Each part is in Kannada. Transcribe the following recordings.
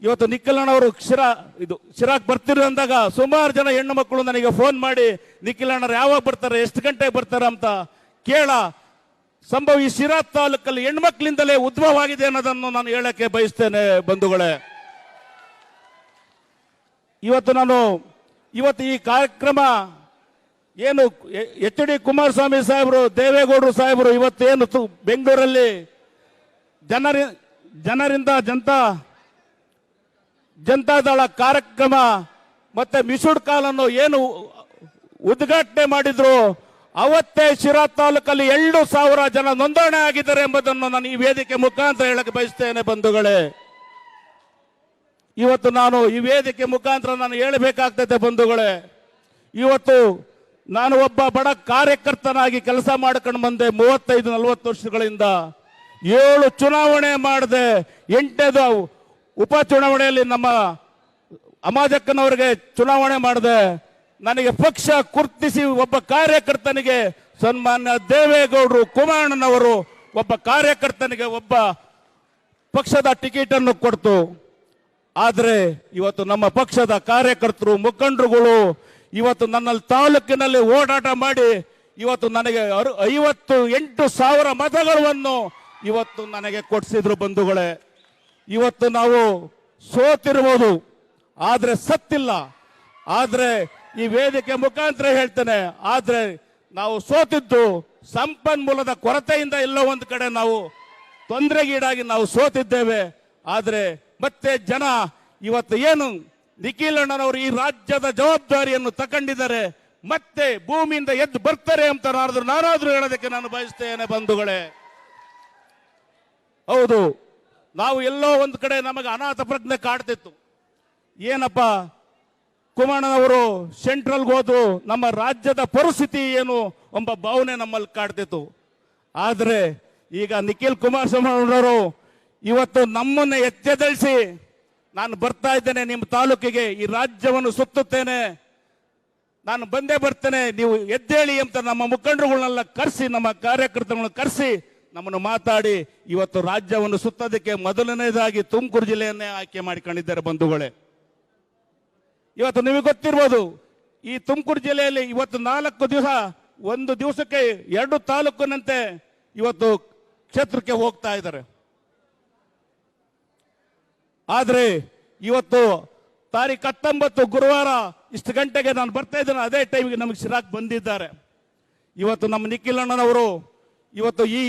ಇವತ್ತು ನಿಖಿಲಣ್ಣವರು ಶಿರಾಕ್ ಬರ್ತಿರು ಅಂದಾಗ ಸುಮಾರು ಜನ ಹೆಣ್ಣು ಮಕ್ಕಳು ನನಗೆ ಫೋನ್ ಮಾಡಿ ನಿಖಿಲಣ್ಣರು ಯಾವಾಗ ಬರ್ತಾರೆ, ಎಷ್ಟು ಗಂಟೆಗೆ ಬರ್ತಾರೆ ಅಂತ ಕೇಳ ಸಂಭವ ಈ ಶಿರಾ ತಾಲೂಕಲ್ಲಿ ಹೆಣ್ಮಕ್ಳಿಂದಲೇ ಉದ್ಭವವಾಗಿದೆ ಅನ್ನೋದನ್ನು ನಾನು ಹೇಳಕ್ಕೆ ಬಯಸ್ತೇನೆ ಬಂಧುಗಳೇ. ಇವತ್ತು ಈ ಕಾರ್ಯಕ್ರಮ ಏನು ಎಚ್ ಡಿ ಕುಮಾರಸ್ವಾಮಿ ಸಾಹೇಬರು, ದೇವೇಗೌಡರು ಸಾಹೇಬರು ಇವತ್ತೇನು ಬೆಂಗಳೂರಲ್ಲಿ ಜನರಿಂದ ಜನತಾದಳ ಕಾರ್ಯಕ್ರಮ ಮತ್ತೆ ಮಿಸುಡ್ ಕಾಲನ್ನು ಏನು ಉದ್ಘಾಟನೆ ಮಾಡಿದ್ರು, ಅವತ್ತೇ ಶಿರಾ ತಾಲೂಕಲ್ಲಿ 2,000 ಜನ ನೋಂದಣಿ ಆಗಿದ್ದಾರೆ ಎಂಬುದನ್ನು ನಾನು ಈ ವೇದಿಕೆ ಮುಖಾಂತರ ಹೇಳಕ್ಕೆ ಬಯಸ್ತೇನೆ ಬಂಧುಗಳೇ. ಇವತ್ತು ನಾನು ಈ ವೇದಿಕೆ ಮುಖಾಂತರ ನಾನು ಹೇಳಬೇಕಾಗ್ತದೆ ಬಂಧುಗಳೇ. ಇವತ್ತು ನಾನು ಒಬ್ಬ ಬಡ ಕಾರ್ಯಕರ್ತನಾಗಿ ಕೆಲಸ ಮಾಡ್ಕೊಂಡು ಬಂದೆ 35-40 ವರ್ಷಗಳಿಂದ. 7 ಚುನಾವಣೆ ಮಾಡಿದೆ, 8ನೇದು ಉಪಚುನಾವಣೆಯಲ್ಲಿ ನಮ್ಮ ಅಮಾಜಕ್ಕನವರಿಗೆ ಚುನಾವಣೆ ಮಾಡಿದೆ. ನನಗೆ ಪಕ್ಷ ಗುರುತಿಸಿ ಒಬ್ಬ ಕಾರ್ಯಕರ್ತನಿಗೆ ಸನ್ಮಾನ್ಯ ದೇವೇಗೌಡರು ಕುಮಾರಣ್ಣನವರು ಒಬ್ಬ ಕಾರ್ಯಕರ್ತನಿಗೆ ಒಬ್ಬ ಪಕ್ಷದ ಟಿಕೆಟ್ ಅನ್ನು ಕೊಡ್ತು. ಆದರೆ ಇವತ್ತು ನಮ್ಮ ಪಕ್ಷದ ಕಾರ್ಯಕರ್ತರು ಮುಖಂಡರುಗಳು ಇವತ್ತು ನನ್ನ ತಾಲೂಕಿನಲ್ಲಿ ಓಡಾಟ ಮಾಡಿ ಇವತ್ತು ನನಗೆ 58,000 ಮತಗಳನ್ನು ಇವತ್ತು ನನಗೆ ಕೊಡಿಸಿದ್ರು ಬಂಧುಗಳೇ. ಇವತ್ತು ನಾವು ಸೋತಿರ್ಬೋದು, ಆದ್ರೆ ಸತ್ತಿಲ್ಲ. ಆದ್ರೆ ಈ ವೇದಿಕೆ ಮುಖಾಂತರ ಹೇಳ್ತೇನೆ, ಆದ್ರೆ ನಾವು ಸೋತಿದ್ದು ಸಂಪನ್ಮೂಲದ ಕೊರತೆಯಿಂದ ಎಲ್ಲೋ ಒಂದು ಕಡೆ ನಾವು ತೊಂದರೆಗೀಡಾಗಿ ನಾವು ಸೋತಿದ್ದೇವೆ. ಆದ್ರೆ ಮತ್ತೆ ಜನ ಇವತ್ತು ಏನು ನಿಖಿಲಣ್ಣನವರು ಈ ರಾಜ್ಯದ ಜವಾಬ್ದಾರಿಯನ್ನು ತಗೊಂಡಿದ್ದಾರೆ, ಮತ್ತೆ ಭೂಮಿಯಿಂದ ಎದ್ದು ಬರ್ತಾರೆ ಅಂತ ನಾನಾದ್ರೂ ಹೇಳೋದಕ್ಕೆ ನಾನು ಬಯಸ್ತೇನೆ ಬಂಧುಗಳೇ. ಹೌದು, ನಾವು ಎಲ್ಲೋ ಒಂದು ಕಡೆ ನಮಗೆ ಅನಾಥ ಪ್ರಜ್ಞೆ ಕಾಡ್ತಿತ್ತು. ಏನಪ್ಪ ಕುಮಾರಣ್ಣನವರು ಸೆಂಟ್ರಲ್ಗೆ ಹೋದ್ರು, ನಮ್ಮ ರಾಜ್ಯದ ಪರಿಸ್ಥಿತಿ ಏನು ಎಂಬ ಭಾವನೆ ನಮ್ಮಲ್ಲಿ ಕಾಡ್ತಿತ್ತು. ಆದರೆ ಈಗ ನಿಖಿಲ್ ಕುಮಾರಸ್ವಾಮಿ ಇವತ್ತು ನಮ್ಮನ್ನ ಎಚ್ಚೆದಳಿಸಿ ನಾನು ಬರ್ತಾ ಇದ್ದೇನೆ ನಿಮ್ಮ ತಾಲೂಕಿಗೆ, ಈ ರಾಜ್ಯವನ್ನು ಸುತ್ತುತ್ತೇನೆ, ನಾನು ಬಂದೇ ಬರ್ತೇನೆ, ನೀವು ಎದ್ದೇಳಿ ಅಂತ ನಮ್ಮ ಮುಖಂಡರುಗಳನ್ನೆಲ್ಲ ಕರೆಸಿ, ನಮ್ಮ ಕಾರ್ಯಕರ್ತರನ್ನು ಕರೆಸಿ ನಮ್ಮನ್ನು ಮಾತಾಡಿ ಇವತ್ತು ರಾಜ್ಯವನ್ನು ಸುತ್ತೋದಕ್ಕೆ ಮೊದಲನೇದಾಗಿ ತುಮಕೂರು ಜಿಲ್ಲೆಯನ್ನೇ ಆಯ್ಕೆ ಮಾಡಿಕೊಂಡಿದ್ದಾರೆ ಬಂಧುಗಳೇ. ಇವತ್ತು ನಿಮಗೆ ಗೊತ್ತಿರ್ಬೋದು, ಈ ತುಮಕೂರು ಜಿಲ್ಲೆಯಲ್ಲಿ ಇವತ್ತು 4 ದಿವಸ, ಒಂದು ದಿವಸಕ್ಕೆ 2 ತಾಲೂಕಿನಂತೆ ಇವತ್ತು ಕ್ಷೇತ್ರಕ್ಕೆ ಹೋಗ್ತಾ ಇದ್ದಾರೆ. ಆದ್ರೆ ಇವತ್ತು ತಾರೀಖು 19 ಗುರುವಾರ ಇಷ್ಟು ಗಂಟೆಗೆ ನಾನು ಬರ್ತಾ ಇದ್ದೇನೆ, ಅದೇ ಟೈಮಿಗೆ ನಮಗೆ ಶಿರಾಕ್ ಬಂದಿದ್ದಾರೆ. ಇವತ್ತು ನಮ್ಮ ನಿಖಿಲಣ್ಣನವರು ಇವತ್ತು ಈ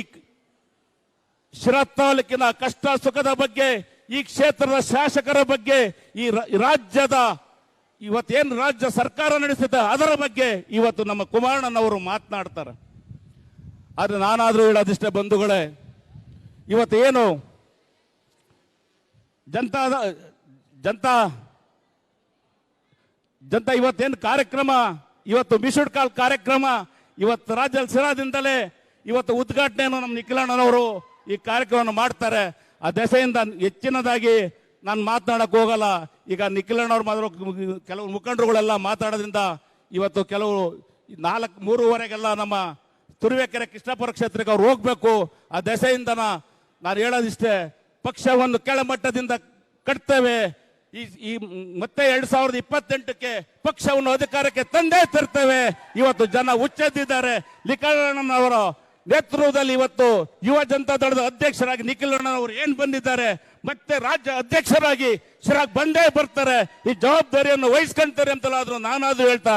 ಶಿರಾ ತಾಲೂಕಿನ ಕಷ್ಟ ಸುಖದ ಬಗ್ಗೆ, ಈ ಕ್ಷೇತ್ರದ ಶಾಸಕರ ಬಗ್ಗೆ, ಈ ರಾಜ್ಯದ ಇವತ್ತೇನು ರಾಜ್ಯ ಸರ್ಕಾರ ನಡೆಸುತ್ತೆ ಅದರ ಬಗ್ಗೆ ಇವತ್ತು ನಮ್ಮ ಕುಮಾರಣ್ಣನವರು ಮಾತನಾಡ್ತಾರೆ. ಆದ್ರೆ ನಾನಾದ್ರೂ ಹೇಳೋದಿಷ್ಟೇ ಬಂಧುಗಳೇ, ಇವತ್ತು ಏನು ಜನತಾ ಇವತ್ತೇನು ಕಾರ್ಯಕ್ರಮ, ಇವತ್ತು ಮಿಸುಡ್ ಕಾಲ್ ಕಾರ್ಯಕ್ರಮ ಇವತ್ತು ರಾಜ್ಯ ಶಿರಾದಿಂದಲೇ ಇವತ್ತು ಉದ್ಘಾಟನೆಯನ್ನು ನಮ್ಮ ನಿಖಿಲಣ್ಣನವರು ಈ ಕಾರ್ಯಕ್ರಮವನ್ನು ಮಾಡ್ತಾರೆ. ಆ ದೆಸೆಯಿಂದ ಹೆಚ್ಚಿನದಾಗಿ ನಾನು ಮಾತನಾಡಕ್ ಹೋಗಲ್ಲ. ಈಗ ನಿಖಿಲಣ್ಣವ್ರು ಮಾತ್ರ ಕೆಲವು ಮುಖಂಡರುಗಳೆಲ್ಲ ಮಾತಾಡೋದ್ರಿಂದ ಇವತ್ತು ಕೆಲವು 3:15ಗೆಲ್ಲ ನಮ್ಮ ತುರುವೇಕೆರೆ ಕೃಷ್ಣಾಪುರ ಕ್ಷೇತ್ರಕ್ಕೆ ಅವ್ರು ಹೋಗ್ಬೇಕು. ಆ ದೆಸೆಯಿಂದ ನಾನು ಹೇಳೋದಿಷ್ಟೇ, ಪಕ್ಷವನ್ನು ಕೆಳಮಟ್ಟದಿಂದ ಕಟ್ತೇವೆ. ಈ ಮತ್ತೆ 2028ಕ್ಕೆ ಪಕ್ಷವನ್ನು ಅಧಿಕಾರಕ್ಕೆ ತಂದೇ ತರ್ತೇವೆ. ಇವತ್ತು ಜನ ಹುಚ್ಚೆದ್ದಿದ್ದಾರೆ. ನಿಖಿಲಣ್ಣನವರ ನೇತೃತ್ವದಲ್ಲಿ ಇವತ್ತು ಯುವ ಜನತಾ ದಳದ ಅಧ್ಯಕ್ಷರಾಗಿ ನಿಖಿಲಣ್ಣನವರು ಏನ್ ಬಂದಿದ್ದಾರೆ, ಮತ್ತೆ ರಾಜ್ಯ ಅಧ್ಯಕ್ಷರಾಗಿ ಶಿರಾಕ್ ಬಂದೇ ಬರ್ತಾರೆ. ಈ ಜವಾಬ್ದಾರಿಯನ್ನು ವಹಿಸ್ಕೊಂತಾರೆ ಅಂತಲಾದ್ರೂ ನಾನಾದ್ರೂ ಹೇಳ್ತಾ